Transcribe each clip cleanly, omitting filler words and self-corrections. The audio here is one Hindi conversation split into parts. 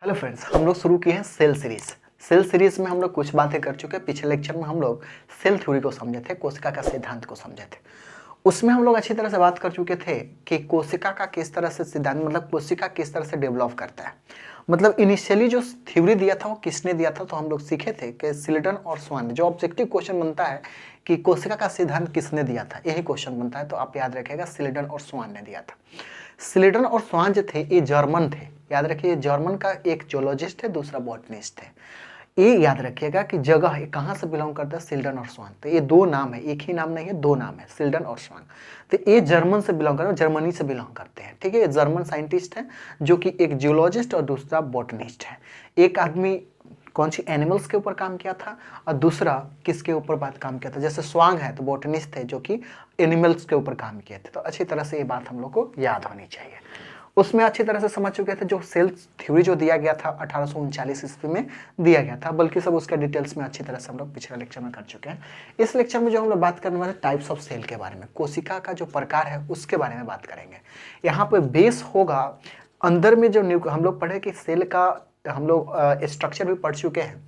हेलो फ्रेंड्स, हम लोग शुरू किए हैं सेल सीरीज। सेल सीरीज में हम लोग कुछ बातें कर चुके हैं। पिछले लेक्चर में हम लोग सेल थ्योरी को समझे थे, कोशिका का सिद्धांत को समझे थे। उसमें हम लोग अच्छी तरह से बात कर चुके थे कि कोशिका का किस तरह से सिद्धांत, मतलब कोशिका किस तरह से डेवलप करता है। मतलब इनिशियली जो थ्योरी दिया था वो किसने दिया था, तो हम लोग सीखे थे कि सिल्डन और स्वान। जो ऑब्जेक्टिव क्वेश्चन बनता है कि कोशिका का सिद्धांत किसने दिया था, यही क्वेश्चन बनता है, तो आप याद रखिएगा सिल्डन और स्वान ने दिया था। सिल्डन और स्वान जो थे ये जर्मन थे, याद रखिए। जर्मन का एक जोलॉजिस्ट है, दूसरा बॉटनिस्ट है। ये याद रखिएगा कि जगह कहाँ से बिलोंग करता है, सिल्डन और स्वान। तो ये दो नाम है, एक ही नाम नहीं है, दो नाम है, सिल्डन और स्वान। तो ये जर्मन से बिलोंग करते हैं, जर्मनी से बिलोंग करते हैं, ठीक है। ये जर्मन साइंटिस्ट है जो कि एक जियोलॉजिस्ट और दूसरा बॉटनिस्ट है। एक आदमी कौन सी एनिमल्स के ऊपर काम किया था और दूसरा किसके ऊपर बात काम किया था। जैसे स्वांग है तो बॉटनिस्ट थे जो कि एनिमल्स के ऊपर काम किए थे। तो अच्छी तरह से ये बात हम लोग को याद होनी चाहिए। उसमें अच्छी तरह से समझ चुके थे जो सेल थ्योरी जो दिया गया था 1839 ईस्वी में दिया गया था, बल्कि सब उसके डिटेल्स में अच्छी तरह से हम लोग पिछले लेक्चर में कर चुके हैं। इस लेक्चर में जो हम लोग बात करने वाले टाइप्स ऑफ सेल के बारे में, कोशिका का जो प्रकार है उसके बारे में बात करेंगे। यहाँ पे बेस होगा अंदर में जो हम लोग पढ़े कि सेल का हम लोग स्ट्रक्चर भी पढ़ चुके हैं।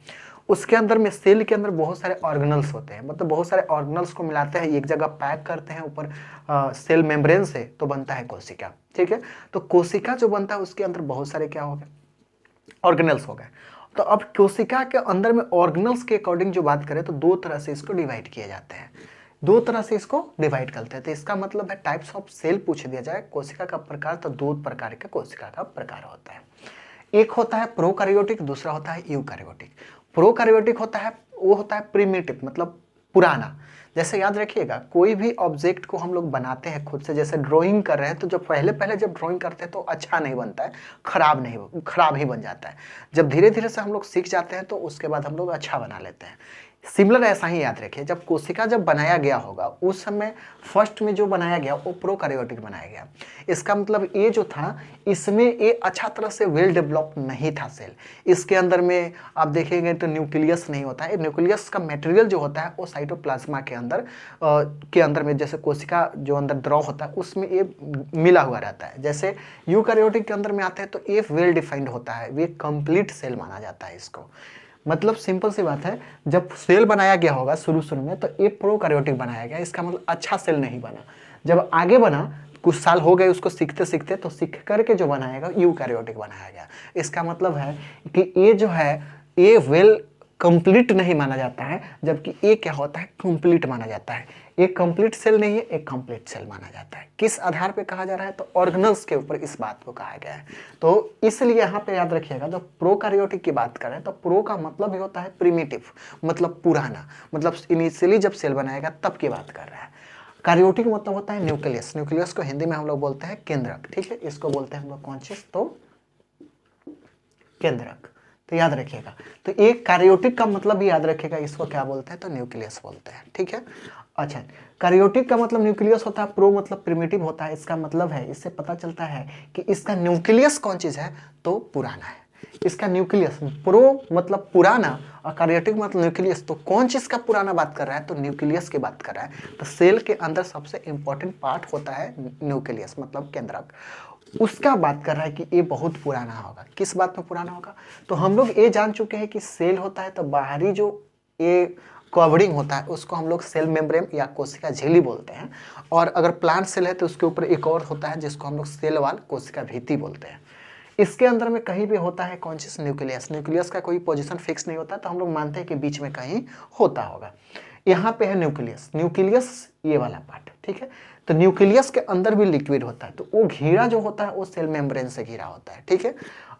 उसके अंदर में सेल के अंदर बहुत सारे ऑर्गेनल्स होते हैं, मतलब बहुत सारे ऑर्गेनल्स को मिलाते हैं, एक जगह पैक करते हैं ऊपर सेल मेम्ब्रेन से, तो बनता है कोशिका, ठीक है। तो कोशिका जो बनता है उसके अंदर बहुत सारे क्या हो गए, ऑर्गेनल्स हो गए। तो अब कोशिका के अंदर में ऑर्गेनल्स के अकॉर्डिंग जो बात करें तो दो तरह से इसको डिवाइड किए जाते हैं, दो तरह से इसको डिवाइड करते हैं। तो इसका मतलब है टाइप्स ऑफ सेल पूछ दिया जाए कोशिका का प्रकार, तो दो प्रकार का कोशिका का प्रकार होता है। एक होता है प्रोकैरियोटिक, दूसरा होता है यूकैरियोटिक। प्रोकैरियोटिक होता है वो होता है प्रिमिटिव, मतलब पुराना। जैसे याद रखिएगा कोई भी ऑब्जेक्ट को हम लोग बनाते हैं खुद से, जैसे ड्राइंग कर रहे हैं, तो जब पहले जब ड्राइंग करते हैं तो अच्छा नहीं बनता है, खराब ही बन जाता है। जब धीरे धीरे से हम लोग सीख जाते हैं तो उसके बाद हम लोग अच्छा बना लेते हैं। सिमिलर ऐसा ही याद रखिए, जब कोशिका जब बनाया गया होगा उस समय फर्स्ट में जो बनाया गया वो प्रोकैरियोटिक बनाया गया। इसका मतलब ये जो था इसमें ये अच्छा तरह से वेल डेवलप नहीं था सेल। इसके अंदर में आप देखेंगे तो न्यूक्लियस नहीं होता है। न्यूक्लियस का मटेरियल जो होता है वो साइटोप्लाज्मा के अंदर में, जैसे कोशिका जो अंदर द्रव होता है उसमें ये मिला हुआ रहता है। जैसे यूकैरियोटिक के अंदर में आता है तो ये वेल डिफाइंड होता है, ये कंप्लीट सेल माना जाता है इसको। मतलब सिंपल सी बात है, जब सेल बनाया गया होगा शुरू में तो ये प्रोकैरियोटिक बनाया गया, इसका मतलब अच्छा सेल नहीं बना। जब आगे बना, कुछ साल हो गए उसको सीखते सीखते, तो सीख करके जो बनाएगा यूकैरियोटिक बनाया गया। इसका मतलब है कि ये जो है ये वेल कंप्लीट नहीं माना जाता है, जबकि ये क्या होता है, कंप्लीट माना जाता है। एक कंप्लीट सेल नहीं है, एक कंप्लीट सेल माना जाता है। किस आधार पे कहा जा रहा है, तो ऑर्गेनल्स के ऊपर इस बात को कहा गया है। तो इसलिए यहाँ पे याद रखिएगा जब प्रोकैरियोटिक की बात करें तो प्रो का मतलब ही होता है प्रिमिटिव, मतलब पुराना, मतलब इनिशियली जब सेल बनाएगा तब की बात कर रहा है। कैरियोटिक मतलब होता है न्यूक्लियस। न्यूक्लियस को हिंदी में हम लोग बोलते हैं केंद्रक, ठीक है। इसको बोलते हैं हम लोग कौन चीज, तो केंद्रक। तो याद रखिएगा, तो एक कैरियोटिक का मतलब भी याद रखिएगा, इसको क्या बोलते हैं, तो न्यूक्लियस बोलते हैं, ठीक है। अच्छा, कैरियोटिक का मतलब न्यूक्लियस होता है, प्रो मतलब प्रिमिटिव होता है। इसका मतलब है, इससे पता चलता है कि इसका न्यूक्लियस कौन चीज है, तो पुराना है। इसका न्यूक्लियस, प्रो मतलब पुराना और कैरियोटिक मतलब न्यूक्लियस, तो कौन चीज का पुराना बात कर रहा है, तो न्यूक्लियस की बात कर रहा है। तो सेल के अंदर सबसे इंपॉर्टेंट पार्ट होता है न्यूक्लियस, मतलब केंद्रक। उसका बात कर रहा है कि ये बहुत पुराना होगा। किस बात में पुराना होगा, तो हम लोग ये जान चुके हैं कि सेल होता है तो बाहरी जो ये कवरिंग होता है उसको हम लोग सेल मेम्ब्रेन या कोशिका झिल्ली बोलते हैं। और अगर प्लांट सेल है तो उसके ऊपर एक और होता है जिसको हम लोग सेल वाल कोशिका भित्ति बोलते हैं। इसके अंदर में कहीं भी होता है कौन चीज, न्यूक्लियस। न्यूक्लियस का कोई पोजीशन फिक्स नहीं होता, तो हम लोग मानते हैं कि बीच में कहीं होता होगा। यहाँ पे है न्यूक्लियस, न्यूक्लियस ये वाला पार्ट, ठीक है। तो न्यूक्लियस के अंदर भी लिक्विड होता है, तो वो घेरा जो होता है वो सेल मेम्ब्रेन से घिरा होता है, ठीक है।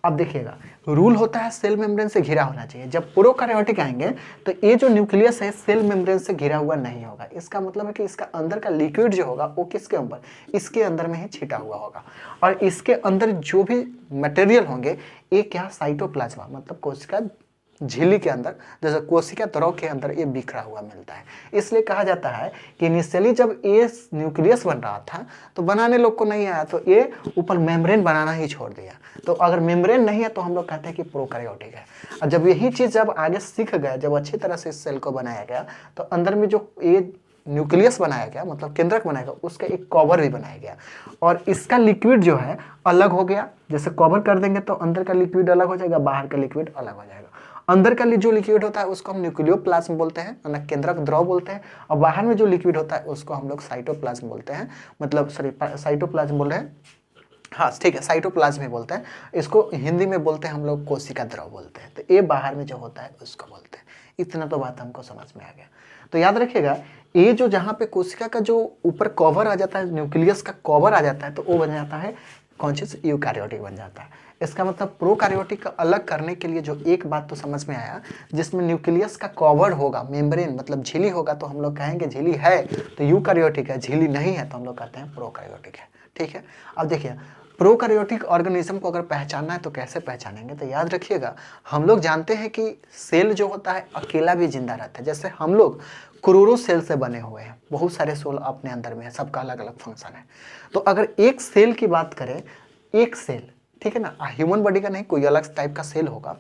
अब देखिएगा रूल होता है सेल मेम्ब्रेन से घिरा होना चाहिए। जब प्रोकैरियोटिक आएंगे तो ये जो न्यूक्लियस है सेल मेम्ब्रेन से घिरा हुआ नहीं होगा। इसका मतलब है कि इसका अंदर का लिक्विड जो होगा वो किसके ऊपर, इसके अंदर में ही छिटा हुआ होगा। और इसके अंदर जो भी मटेरियल होंगे ये क्या, साइटोप्लाज्मा मतलब कोशिका झिल्ली के अंदर, जैसे कोशिका द्रव के अंदर ये बिखरा हुआ मिलता है। इसलिए कहा जाता है कि इनिशियली जब ये न्यूक्लियस बन रहा था तो बनाने लोग को नहीं आया, तो ये ऊपर मेम्ब्रेन बनाना ही छोड़ दिया। तो अगर मेम्ब्रेन नहीं है तो हम लोग कहते हैं कि प्रोकैरियोटिक है। और जब यही चीज जब आगे सीख गए, जब अच्छी तरह से इस सेल को बनाया गया, तो अंदर में जो ये न्यूक्लियस बनाया गया, मतलब केंद्रक बनाया गया, उसका एक कवर भी बनाया गया और इसका लिक्विड जो है अलग हो गया। जैसे कवर कर देंगे तो अंदर का लिक्विड अलग हो जाएगा, बाहर का लिक्विड अलग हो जाएगा। अंदर का जो लिक्विड होता है उसको हम न्यूक्लियोप्लाज्म बोलते हैं, मतलब केंद्रक द्रव बोलते हैं, और बाहर में जो लिक्विड होता है उसको हम लोग साइटोप्लाज्म बोलते हैं, मतलब सॉरी साइटोप्लाज्म बोल रहे हैं, हाँ ठीक है, साइटोप्लाज्म ही बोलते हैं इसको, हिंदी में बोलते हैं हम लोग कोशिका द्रव बोलते हैं। तो ये बाहर में जो होता है उसको बोलते हैं। इतना तो बात हमको समझ में आ गया। तो याद रखिएगा, ये जो जहाँ पे कोशिका का जो ऊपर कवर आ जाता है, न्यूक्लियस का कवर आ जाता है, तो वो बन जाता है कौन चीज, यूकारियोटिक बन जाता है। इसका मतलब प्रोकारियोटिक का अलग करने के लिए जो एक बात तो समझ में आया, जिसमें न्यूक्लियस का कवर होगा, मेम्ब्रेन मतलब झिल्ली होगा, तो हम लोग कहेंगे झिल्ली है तो यूकारियोटिक है, झिल्ली नहीं है तो हम लोग कहते हैं प्रोकारियोटिक है। ठीक है, अब देखिए प्रोकारियोटिक ऑर्गेनिज्म को अगर पहचानना है तो कैसे पहचानेंगे, तो याद रखिएगा हम लोग जानते हैं कि सेल जो होता है अकेला भी जिंदा रहता है। जैसे हम लोग करोड़ों सेल से बने हुए हैं, बहुत सारे सेल अपने अंदर में है, सबका अलग अलग फंक्शन है। तो अगर एक सेल की बात करें, एक सेल, ठीक है ना, ह्यूमन बॉडी का नहीं, कोई अलग टाइप का सेल होगा,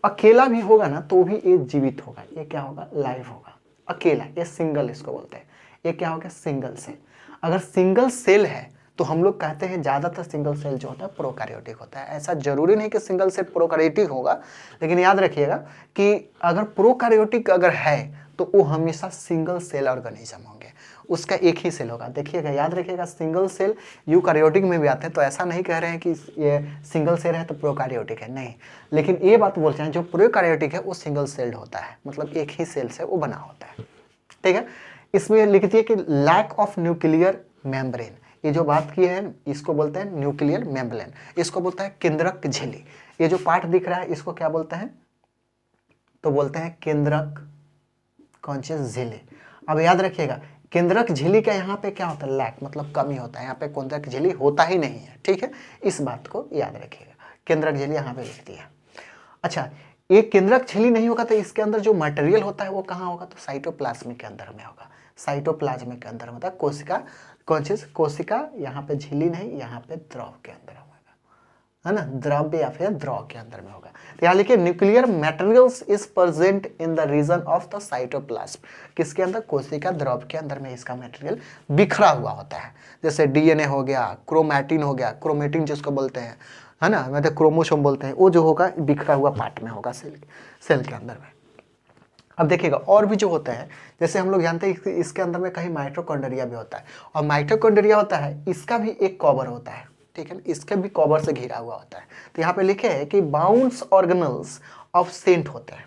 अकेला भी होगा ना तो भी ये जीवित होगा, ये क्या होगा, लाइव होगा, अकेला, ये सिंगल इसको बोलते हैं। ये क्या होगा, सिंगल सेल। अगर सिंगल सेल है तो हम लोग कहते हैं ज्यादातर सिंगल सेल जो होता है प्रोकारियोटिक होता है। ऐसा जरूरी नहीं कि सिंगल सेल प्रोकारियोटिक होगा, लेकिन याद रखिएगा कि अगर प्रोकारियोटिक अगर है तो वो हमेशा सिंगल सेल ऑर्गेनिज्म होंगे, उसका एक ही सेल होगा। देखिएगा, याद रखिएगा, सिंगल सेल यूकारियोटिक में भी आते हैं, तो ऐसा नहीं कह रहे हैं कि ये सिंगल सेल है तो प्रोकारियोटिक है, नहीं, लेकिन ये बात बोलते हैं जो प्रोकारियोटिक है वो सिंगल सेल्ड होता है, मतलब एक ही सेल से वो बना होता है। ठीक है, इसमें लिख दिए कि लैक ऑफ न्यूक्लियर मेम्ब्रेन, ये जो बात की है इसको बोलते हैं न्यूक्लियर मेम्ब्रेन, इसको बोलता है केंद्रक झिल्ली। ये जो पार्ट दिख रहा है इसको क्या बोलते हैं, तो बोलते हैं केंद्रक कौन सी झिल्ली। अब याद रखिएगा केंद्रक झिल्ली का यहाँ पे क्या होता है, लैक मतलब कमी होता है, यहाँ पे केंद्रक झिल्ली होता ही नहीं है। ठीक है, इस बात को याद रखिएगा, केंद्रक झिल्ली यहाँ पे लिख दिया। अच्छा, ये केंद्रक झिल्ली नहीं होगा तो इसके अंदर जो मटेरियल होता है वो कहाँ होगा, तो साइटोप्लाज्म के अंदर में होगा, साइटोप्लाज्म के अंदर होता है, कोशिका कौन चीज, कोशिका, यहाँ पे झिल्ली नहीं, यहाँ पे द्रव के अंदर होगा, है ना, द्रव्य या फिर द्रव के अंदर में होगा। तो यहाँ लिखिए nuclear materials is present in the region of the cytoplasm, किसके अंदर, कोशिका द्रव के अंदर में इसका मटेरियल बिखरा हुआ होता है। जैसे डीएनए हो गया, क्रोमैटिन हो गया, क्रोमेटिन जिसको बोलते हैं, है ना, मतलब क्रोमोसोम बोलते हैं, वो जो होगा बिखरा हुआ पार्ट में होगा सेल के अंदर में। अब देखिएगा और भी जो होता है, जैसे हम लोग जानते हैं इसके अंदर में कहीं माइटोकॉन्ड्रिया भी होता है, और माइटोकॉन्ड्रिया होता है इसका भी एक कवर होता है, ठीक है, इसके भी कवर से घिरा हुआ होता है। तो यहाँ पे लिखे है कि बाउंड्स ऑर्गेनल्स ऑफ सेंट होते हैं,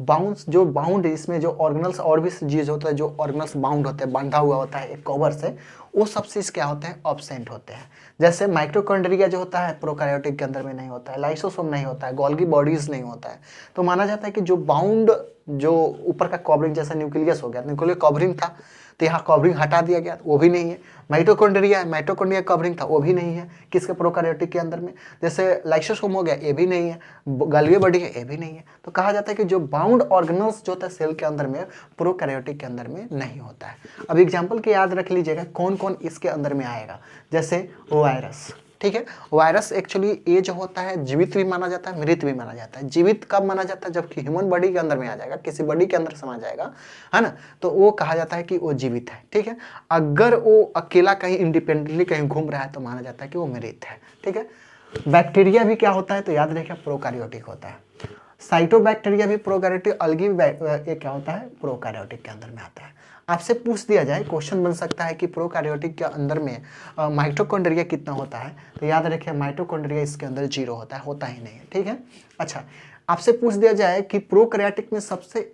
बाउंड्स जो बाउंड, इसमें जो ऑर्गेनल्स और भी चीज होता है, जो ऑर्गेनल्स बाउंड होते हैं, बांधा हुआ होता है एक कवर से, वो सब चीज क्या होते हैं, ऑब्सेंट होते हैं। जैसे माइटोकॉन्ड्रिया जो होता है प्रोकैरियोटिक के अंदर में नहीं होता है, लाइसोसोम नहीं होता है, गोल्गी बॉडीज नहीं होता है, तो माना जाता है कि जो बाउंड, जो ऊपर का कवरिंग जैसा न्यूक्लियस हो गया, न्यूक्लियर कवरिंग था तो यहाँ कवरिंग हटा दिया गया, वो भी नहीं है। माइटोकॉन्ड्रिया है, माइटोकॉन्ड्रिया कवरिंग था, वो भी नहीं है किसके, प्रोकैरियोटिक के अंदर में। जैसे लाइसोसोम हो गया, ये भी नहीं है, गोल्गी बॉडी है, ये भी नहीं है। तो कहा जाता है कि जो बाउंड ऑर्गेनल्स जो होता है सेल के अंदर में, प्रोकैरियोटिक के अंदर में नहीं होता है। अब एग्जाम्पल के याद रख लीजिएगा कौन कौन इसके अंदर में आएगा, जैसे वायरस, ठीक है, वायरस एक्चुअली ये जो होता है जीवित भी माना जाता है, मृत भी माना जाता है। जीवित कब माना जाता है, जबकि ह्यूमन बॉडी के अंदर में आ जाएगा, किसी बॉडी के अंदर समा जाएगा, है ना, तो वो कहा जाता है कि वो जीवित है। ठीक है, अगर वो अकेला कहीं इंडिपेंडेंटली कहीं घूम रहा है तो माना जाता है कि वो मृत है। ठीक है, बैक्टीरिया भी क्या होता है, तो याद रखिए प्रोकैरियोटिक होता है। साइटोबैक्टीरिया भी प्रोकैरियोटिक, अलगी ये क्या होता है, प्रोकैरियोटिक के अंदर में आता है। आपसे पूछ दिया जाए, क्वेश्चन बन सकता है कि प्रोकैरियोटिक के अंदर में माइटोकॉन्ड्रिया कितना होता है, तो याद रखिए माइटोकॉन्ड्रिया इसके अंदर 0 होता है, होता ही नहीं है। ठीक है, अच्छा आपसे पूछ दिया जाए कि प्रोकैरियोटिक में सबसे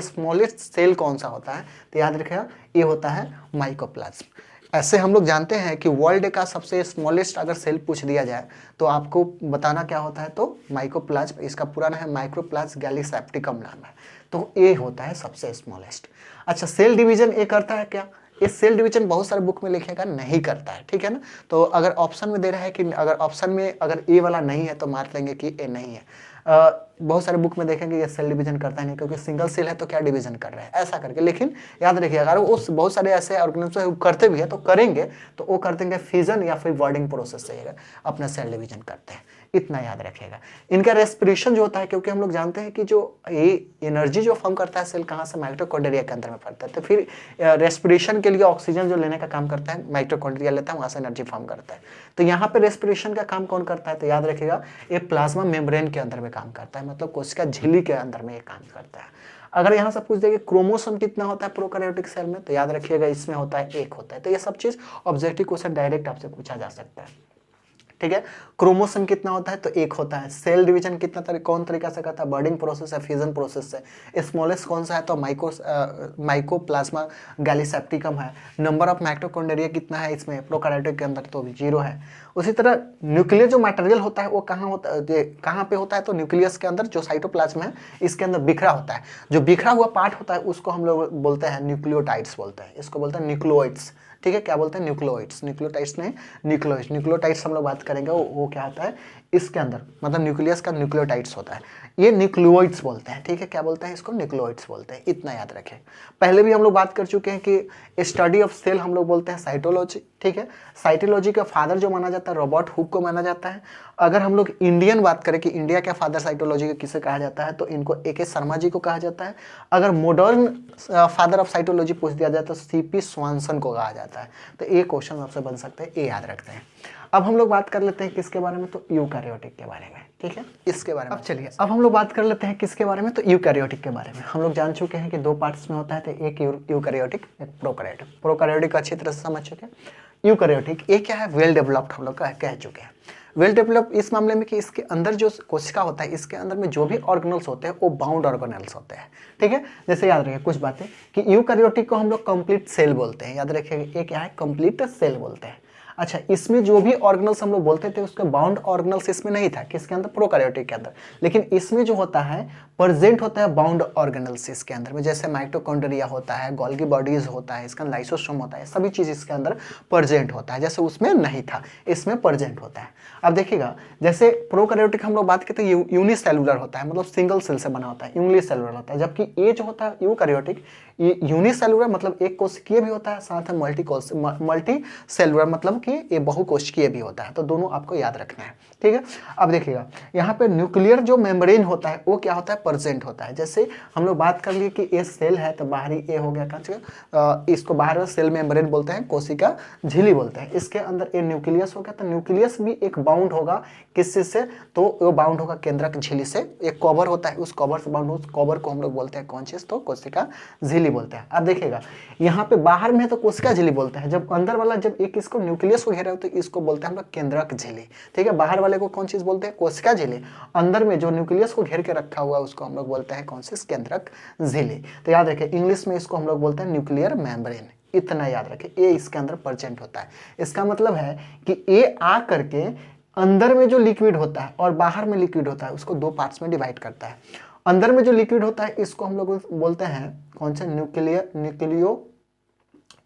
स्मॉलेस्ट सेल कौन सा होता है, तो याद रखिएगा ये होता है माइकोप्लाज्म। ऐसे हम लोग जानते हैं कि वर्ल्ड का सबसे स्मॉलेस्ट अगर सेल पूछ दिया जाए तो आपको बताना क्या होता है, तो माइकोप्लाज्म, इसका पूरा नाम है माइक्रोप्लाज्म गैलीसेप्टिकम नाम है, तो ये होता है सबसे स्मॉलेस्ट। अच्छा, सेल डिवीजन ये करता है क्या, ये सेल डिवीजन बहुत सारे बुक में लिखेगा नहीं करता है। ठीक है ना, तो अगर ऑप्शन में दे रहा है कि अगर ऑप्शन में अगर ए वाला नहीं है तो मार लेंगे कि ए नहीं है। बहुत सारे बुक में देखेंगे ये सेल डिवीजन करता है नहीं, क्योंकि सिंगल सेल है तो क्या डिवीजन कर रहा है, ऐसा करके। लेकिन याद रखिए अगर उस बहुत सारे ऐसे ऑर्गेनिज्म करते भी है तो करेंगे तो वो कर देंगे फिजन या फिर वर्डिंग प्रोसेस से अपना सेल डिवीजन करते हैं। इतना याद रखिएगा। इनका रेस्पिरेशन जो होता है, क्योंकि हम लोग जानते हैं कि जो ये एनर्जी जो फॉर्म करता है सेल कहाँ से, माइटोकॉन्ड्रिया के अंदर में पड़ता है। तो फिर रेस्पिरेशन के लिए ऑक्सीजन जो लेने का काम करता है माइटोकॉन्ड्रिया लेता है, वहाँ से एनर्जी फॉर्म करता है। तो यहाँ पे रेस्पिरेशन का काम कौन करता है, तो याद रखिएगा ये प्लाज्मा मेम्ब्रेन के अंदर में काम करता है, मतलब कोशिका झिल्ली के अंदर में ये काम करता है। अगर यहाँ से पूछ देंगे क्रोमोसोम कितना होता है प्रोकैरियोटिक सेल में, तो याद रखिएगा इसमें होता है 1 होता है। तो ये सब चीज ऑब्जेक्टिव क्वेश्चन डायरेक्ट आपसे पूछा जा सकता है, ठीक है। क्रोमोसोम कितना होता है, तो 1 होता है। सेल डिवीजन कितना कौन तरीका से करता है, बर्डिंग प्रोसेस है, फ्यूजन प्रोसेस से। स्मॉलेस्ट कौन सा है, तो माइकोप्लाज्मा गैलीसेप्टिकम है। नंबर ऑफ माइटोकॉन्ड्रिया कितना है इसमें प्रोकैरियोटिक के अंदर, तो 0 है। उसी तरह न्यूक्लियर जो मटेरियल होता है वो कहाँ होता है, कहाँ पे होता है, तो न्यूक्लियस के अंदर जो साइटोप्लाज्म है इसके अंदर बिखरा होता है। जो बिखरा हुआ पार्ट होता है उसको हम लोग बोलते हैं न्यूक्लियोटाइड्स बोलते हैं, इसको बोलते हैं न्यूक्लियोइड्स, ठीक है। क्या बोलते हैं, न्यूक्लियोइड्स, न्यूक्लियोटाइड्स नहीं न्यूक्लियोइड्स। न्यूक्लियोटाइड्स हम लोग बात करेंगे वो क्या होता है इसके अंदर, मतलब न्यूक्लियस का न्यूक्लियोटाइड्स होता है, ये न्यूक्लियोइड्स बोलते हैं, ठीक है। क्या बोलते हैं इसको, न्यूक्लियोइड्स बोलते हैं, इतना याद रखें। पहले भी हम लोग बात कर चुके हैं कि स्टडी ऑफ सेल हम लोग बोलते हैं साइटोलॉजी, ठीक है। साइटोलॉजी का फादर जो माना जाता है रॉबर्ट हुक को माना जाता है। अगर हम लोग इंडियन बात करें कि इंडिया का फादर साइटोलॉजी का किसे कहा जाता है, तो इनको ए के शर्मा जी को कहा जाता है। अगर मॉडर्न फादर ऑफ साइटोलॉजी पूछ दिया जाए तो सीपी स्वानसन को कहा जाता है। तो ये क्वेश्चन आपसे बन सकते हैं, ये याद रखते हैं। अब हम लोग बात कर लेते हैं किसके बारे में, तो यूकैरियोटिक के बारे में, ठीक है, इसके बारे में। अब चलिए अब हम लोग बात कर लेते हैं किसके बारे में, तो यूकैरियोटिक के बारे में। हम लोग जान चुके हैं कि 2 पार्ट्स में होता है, तो एक यूकैरियोटिक एक प्रोकैरियोटिक। प्रोकैरियोटिक अच्छी तरह से समझ चुके हैं। यूकैरियोटिक ये क्या है, वेल डेवलप्ड हम लोग कह चुके हैं। वेल डेवलप इस मामले में कि इसके अंदर जो कोशिका होता है इसके अंदर में जो भी ऑर्गेनल्स होते हैं वो बाउंड ऑर्गेनल्स होते हैं, ठीक है। जैसे याद रखिए कुछ बातें कि यूकैरियोटिक को हम लोग कंप्लीट सेल बोलते हैं, याद रखिएगा ये क्या है, कंप्लीट सेल बोलते हैं। अच्छा, इसमें जो भी ऑर्गेनल्स हम लोग बोलते थे उसका बाउंड ऑर्गेनल्स इसमें नहीं था, किसके अंदर, प्रोकैरियोटिक के अंदर। लेकिन इसमें जो होता है प्रेजेंट होता है बाउंड ऑर्गेनल्स इसके अंदर में, जैसे माइटोकॉन्ड्रिया होता है, गोल्गी बॉडीज होता है, इसका लाइसोसोम होता है, सभी चीज इसके अंदर प्रेजेंट होता है। जैसे उसमें नहीं था इसमें प्रेजेंट होता है। अब देखिएगा जैसे प्रोकैरियोटिक हम लोग बात करते हैं यूनिसेलुलर होता है, मतलब सिंगल सेल से बना होता है, यूनिसेलुलर होता है। जबकि ये जो होता है यूकैरियोटिक ये यूनिसेलुलर मतलब एक कोशिकीय भी होता है, साथ में मल्टी सेलुलर मतलब कि ये बहुकोशिकीय भी होता है। तो दोनों आपको याद रखना है, ठीक है। अब देखिएगा यहाँ पे न्यूक्लियर जो मेम्ब्रेन होता है वो क्या होता है, प्रेजेंट होता है। जैसे हम लोग बात कर लिए कि ये सेल है तो बाहरी ये हो गया कहाँ, इसको बाहर में सेल मेम्ब्रेन बोलते हैं, कोशिका झिल्ली बोलते हैं। इसके अंदर ये न्यूक्लियस हो गया, तो न्यूक्लियस भी एक बाउंड होगा किस चीज से, तो वो बाउंड होगा केंद्रक झिल्ली से। एक कवर होता है, उस कवर से बाउंड, उस कवर को हम लोग बोलते हैं कौन चीज, तो कोशिका झिल्ली बोलते हैं। अब देखिएगा यहाँ पे बाहर में तो कोशिका झिल्ली बोलते हैं, जब अंदर वाला जब एक इसको न्यूक्लियस को घेरा हो तो इसको बोलते हैं हम लोग केंद्रक झिल्ली, ठीक है। बाहर वाले को कौन चीज बोलते हैं, कोशिका झिल्ली। अंदर में जो न्यूक्लियस को घेर के रखा हुआ है उसको हम लोग बोलते हैं कौन सी, केंद्रक झिल्ली। तो याद रखें इंग्लिश में इसको हम लोग बोलते हैं न्यूक्लियर मेम्ब्रेन, इतना याद रखें। ये इसके अंदर प्रेजेंट होता है। इसका मतलब है कि ये आ करके अंदर में जो लिक्विड होता है और बाहर में लिक्विड होता है उसको 2 पार्ट्स में डिवाइड करता है। अंदर में जो लिक्विड होता है इसको हम लोग बोलते हैं कौन सा, न्यूक्लियो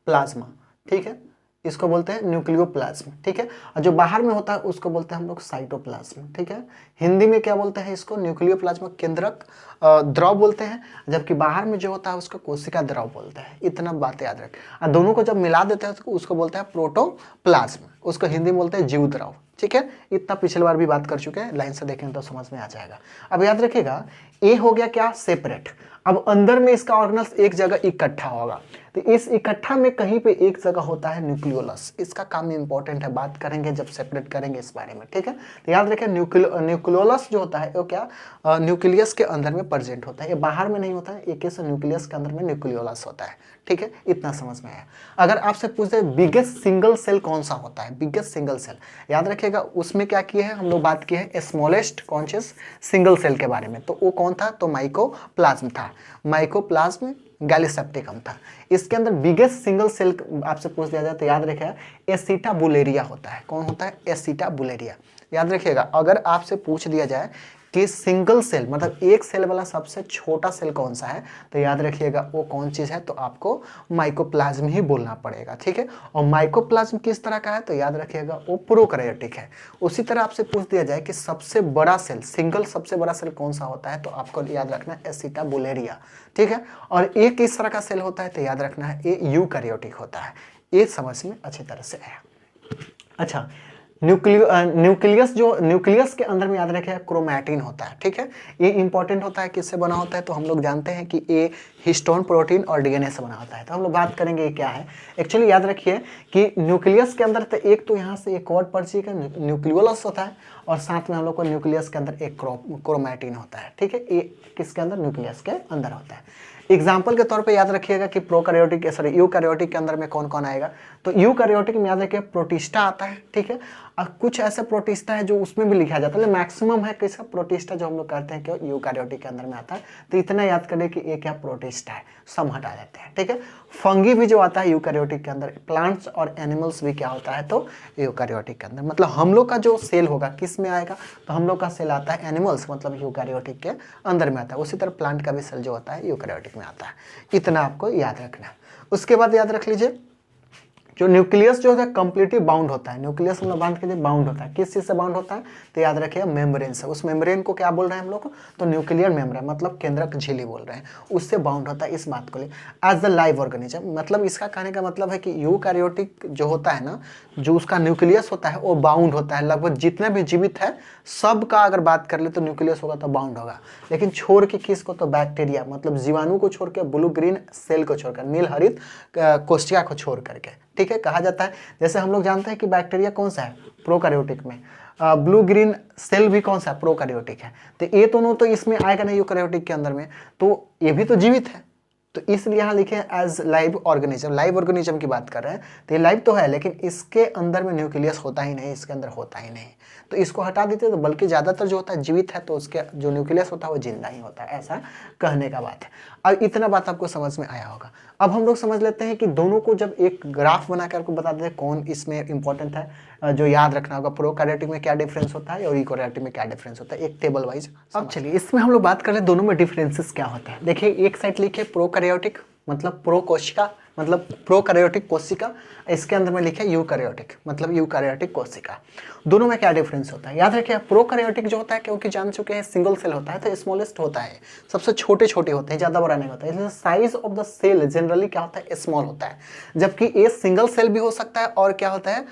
प्लाज्मा, ठीक है, इसको बोलते हैं न्यूक्लियोप्लाज्म, ठीक है। और जो बाहर में होता है उसको बोलते हैं हम लोग साइटोप्लाज्म, ठीक है। हिंदी में क्या बोलते हैं इसको, न्यूक्लियोप्लाज्म केंद्रक द्रव बोलते हैं, जबकि बाहर में जो होता है उसको कोशिका द्रव बोलते हैं। इतना बात याद रखें। और दोनों को जब मिला देते हैं तो उसको बोलते हैं प्रोटोप्लाज्म, उसको हिंदी में बोलते हैं जीव द्रव, ठीक है। इतना पिछले बार भी बात कर चुके हैं, लाइन से देखें तो समझ में आ जाएगा। अब याद रखिएगा ए हो गया क्या, सेपरेट। अब अंदर में इसका ऑर्गेनल्स एक जगह इकट्ठा होगा, तो इस इकट्ठा में कहीं पे एक जगह होता है न्यूक्लियोलस। इसका काम इंपॉर्टेंट है, बात करेंगे जब सेपरेट करेंगे इस बारे में, ठीक है। तो याद रखें न्यूक्लियोलस जो होता है वो क्या, न्यूक्लियस के अंदर में प्रेजेंट होता है, ये बाहर में नहीं होता है, एक ही न्यूक्लियस के अंदर में न्यूक्लियोलस होता है, ठीक है। इतना समझ में आया। अगर आपसे पूछ दे बिगेस्ट सिंगल सेल कौन सा होता है, बिगेस्ट सिंगल सेल, याद रखिएगा उसमें क्या किए हैं हम लोग, बात की है स्मॉलेस्ट कॉन्शियस सिंगल सेल के बारे में। तो वो कौन था, तो माइकोप्लाज्म था, माइकोप्लाज्म गैलीसेप्टिकम था। इसके अंदर बिगेस्ट सिंगल सेल आपसे पूछ दिया जाए तो याद रखिएगा एसिटाबुलेरिया होता है। कौन होता है, एसिटाबुलेरिया। याद रखिएगा अगर आपसे पूछ दिया जाए कि सिंगल सेल मतलब एक सेल वाला सबसे छोटा सेल कौन सा है, तो याद रखिएगा वो कौन चीज है, तो आपको माइकोप्लाज्म ही बोलना पड़ेगा, ठीक है। और माइकोप्लाज्म किस तरह का है, तो याद रखिएगा वो प्रोकैरियोटिक है। उसी तरह आपसे पूछ दिया जाए कि सबसे बड़ा सेल, सिंगल सबसे बड़ा सेल कौन सा होता है, तो आपको याद रखना है एसिटाबुलेरिया, ठीक है। और एक किस तरह का सेल होता है, तो याद रखना है ये यूकैरियोटिक होता है। ये समझ में अच्छी तरह से आया। अच्छा, न्यूक्लियस के अंदर में याद रखिए क्रोमैटिन होता है, ठीक है। ये इंपॉर्टेंट होता है, किससे बना होता है, तो हम लोग जानते हैं कि ये हिस्टोन प्रोटीन और डीएनए से बना होता है। तो हम लोग बात करेंगे ये क्या है। एक्चुअली याद रखिए कि न्यूक्लियस के अंदर तो एक तो यहाँ से एक वर्ड पर्ची का न्यूक्लियोलस होता है और साथ में हम लोग को न्यूक्लियस के अंदर एक क्रोमैटिन होता है, ठीक है। ये किसके अंदर, न्यूक्लियस के अंदर होता है। एग्जाम्पल के तौर पे याद रखिएगा कि प्रोकैरियोटिक सॉरी यूकैरियोटिक के अंदर में कौन कौन आएगा, तो यूकैरियोटिक में याद रखिए प्रोटिस्टा आता है, ठीक है। और कुछ ऐसे प्रोटिस्टा है जो उसमें भी लिखा जाता है, मैक्सिमम है किसका, प्रोटिस्टा जो हम लोग कहते हैं कि यूकैरियोटिक के अंदर में आता है। तो इतना याद करें कि ये क्या प्रोटिस्टा है, सम हटा देते हैं, ठीक है। फंगी भी जो आता है यूकैरियोटिक के अंदर, प्लांट्स और एनिमल्स भी क्या होता है, तो यूकैरियोटिक के अंदर। मतलब हम लोग का जो सेल होगा किस में आएगा, तो हम लोग का सेल आता है एनिमल्स मतलब यूकैरियोटिक के अंदर में आता है। उसी तरह प्लांट का भी सेल जो होता है यूकैरियोटिक में आता है। इतना आपको याद रखना है। उसके बाद याद रख लीजिए जो न्यूक्लियस जो है कंप्लीटली बाउंड होता है। न्यूक्लियस मतलब बांध के बाउंड होता है, किस चीज से बाउंड होता है, तो याद रखिए मेम्ब्रेन से। उस मेम्ब्रेन को क्या बोल रहे हैं हम लोग, तो न्यूक्लियर मेम्ब्रेन मतलब केंद्रक झिल्ली बोल रहे हैं, उससे बाउंड होता है। इस बात को लिए एज द लाइव ऑर्गेनिज्म, मतलब इसका कहने का मतलब है कि यूकैरियोटिक जो होता है ना, जो उसका न्यूक्लियस होता है वो बाउंड होता है। लगभग जितने भी जीवित है सब का अगर बात कर ले तो न्यूक्लियस होगा तो बाउंड होगा, लेकिन छोड़ के किसको, तो बैक्टीरिया मतलब जीवाणु को छोड़ के, ब्लू ग्रीन सेल को छोड़कर, नील हरित कोशिका को छोड़ करके, ठीक है। कहा जाता है जैसे हम लोग जानते हैं कि बैक्टीरिया कौन सा है, प्रोकैरियोटिक में, ब्लू ग्रीन सेल भी कौन सा है, प्रोकैरियोटिक है। तो ये दोनों तो इसमें आएगा नहीं यूकैरियोटिक के अंदर में, तो ये भी तो जीवित है। तो इसलिए यहाँ लिखे as live organism, live organism की बात कर रहे हैं। तो ये लाइव तो है लेकिन इसके अंदर में न्यूक्लियस होता ही नहीं, इसके अंदर होता ही नहीं, तो इसको हटा देते। तो बल्कि ज़्यादातर जो होता है जीवित है तो उसके जो न्यूक्लियस होता है वो जिंदा ही होता है, ऐसा कहने का बात है। अब इतना बात आपको समझ में आया होगा। अब हम लोग समझ लेते हैं कि दोनों को जब एक ग्राफ बना कर आपको बता देते हैं कौन इसमें इंपॉर्टेंट है, जो याद रखना होगा प्रोकैरियोटिक में क्या डिफरेंस होता है और यूकैरियोटिक में क्या डिफरेंस होता है, एक टेबल वाइज। अब चलिए इसमें हम लोग बात कर रहे हैं दोनों में डिफरेंसेस क्या होता है। देखिए एक साइड लिखे प्रोकैरियोटिक मतलब प्रो कोशिका मतलब प्रोकैरियोटिक कोशिका, इसके अंदर में लिखे यूकैरियोटिक मतलब यूकैरियोटिक कोशिका। दोनों में क्या डिफरेंस होता है, याद रखिए प्रोकैरियोटिक जो होता है क्योंकि जान चुके हैं सिंगल सेल होता है तो स्मॉलेस्ट होता है, सबसे छोटे छोटे होते हैं, ज़्यादा बड़ा नहीं होता है, इसलिए size of the cell generally क्या होता है, स्मॉल होता है। जबकि ये सिंगल सेल भी हो सकता है और क्या होता है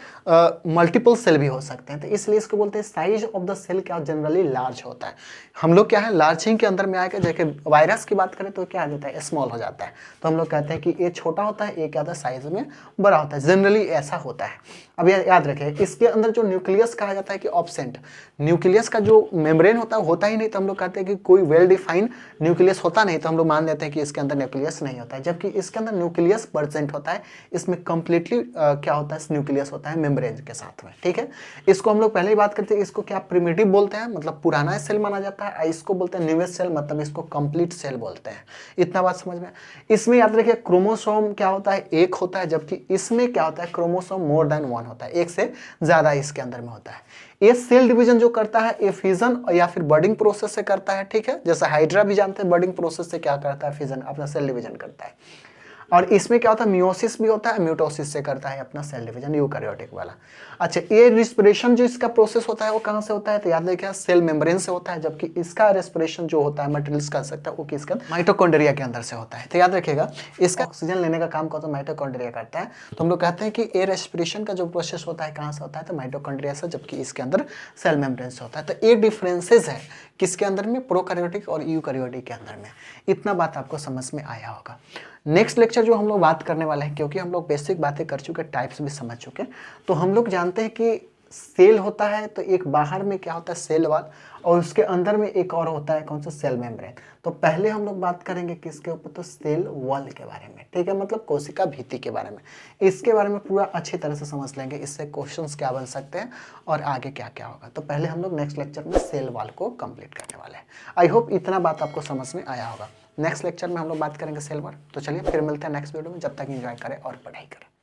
मल्टीपल सेल भी हो सकते हैं, तो इसलिए इसको बोलते हैं साइज ऑफ द सेल क्या जनरली लार्ज होता है। हम लोग क्या है लार्जिंग के अंदर में आएगा, जैसे वायरस की बात करें तो क्या आ जाता है, स्मॉल हो जाता है। तो हम लोग कहते हैं कि ये छोटा होता है, ये क्या होता है साइज में बड़ा होता है, जनरली ऐसा होता है। अब याद रखें इसके अंदर जो न्यूक्लियस कहा जाता है कि ऑब्सेंट, न्यूक्लियस का जो मेम्ब्रेन होता ही नहीं, तो हम लोग कहते हैं कि कोई वेल डिफाइंड न्यूक्लियस होता नहीं, तो हम लोग मान लेते हैं कि इसके अंदर न्यूक्लियस नहीं होता है। जबकि इसके अंदर न्यूक्लियस प्रेजेंट होता है, इसमें कंप्लीटली क्या होता है न्यूक्लियस होता है मेम्ब्रेन के साथ में, ठीक है। इसको हम लोग पहले ही बात करते हैं, इसको क्या प्रिमिटिव बोलते हैं मतलब पुराना सेल माना जाता है, इसको बोलते हैं न्यूएस्ट सेल मतलब इसको कंप्लीट सेल बोलते हैं। इतना बात समझ में। इसमें याद रखिए क्रोमोसोम क्या होता है, एक होता है, जबकि इसमें क्या होता है क्रोमोसोम मोर देन वन होता है, एक से ज्यादा इसके अंदर में होता है। ये सेल डिवीजन जो करता है ये फिजन या फिर बर्डिंग प्रोसेस से करता है, ठीक है। जैसे हाइड्रा भी जानते हैं बर्डिंग प्रोसेस से क्या करता है, फिजन अपना सेल डिवीजन करता है। और इसमें क्या होता है मियोसिस भी होता है, म्यूटोसिस से करता है अपना सेल डिवीजन यूकैरियोटिक वाला। अच्छा ये रिस्पिरेशन जो इसका प्रोसेस होता है वो कहाँ से होता है, तो याद रखिए सेल मेम्ब्रेन से होता है, जबकि इसका रेस्पिरेशन जो होता है मटेरियल्स कर सकता है वो किसका, माइटोकॉन्ड्रिया के अंदर से होता है। तो याद रखिएगा इसका ऑक्सीजन लेने का काम कौन सा, माइटोकॉन्ड्रिया करता है। तो हम लोग कहते हैं कि एयर रेस्पिरेशन का जो प्रोसेस होता है कहाँ से होता है, तो माइटोकॉन्ड्रिया से, जबकि इसके अंदर सेल मेम्ब्रेन से होता है। तो ये डिफरेंसेस है किसके अंदर में, प्रोकैरियोटिक और यूकैरियोटिक के अंदर में। इतना बात आपको समझ में आया होगा। नेक्स्ट लेक्चर जो हम लोग बात करने वाले हैं, क्योंकि हम लोग बेसिक बातें कर चुके, टाइप्स भी समझ चुके, तो हम लोग जानते हैं कि सेल होता है तो एक बाहर में क्या होता है सेल वॉल, और उसके अंदर में एक और होता है कौन सा, सेल मेम्ब्रेन। तो पहले हम लोग बात करेंगे किसके ऊपर, तो सेल वॉल के बारे में, ठीक है, मतलब कोशिका भित्ति के बारे में। इसके बारे में पूरा अच्छी तरह से समझ लेंगे, इससे क्वेश्चंस क्या बन सकते हैं और आगे क्या क्या होगा। तो पहले हम लोग नेक्स्ट लेक्चर में सेल वॉल को कंप्लीट करने वाले हैं। आई होप इतना बात आपको समझ में आया होगा। नेक्स्ट लेक्चर में हम लोग बात करेंगे सेल वॉल। तो चलिए फिर मिलते हैं नेक्स्ट वीडियो में, जब तक एंजॉय करें और पढ़ाई करें।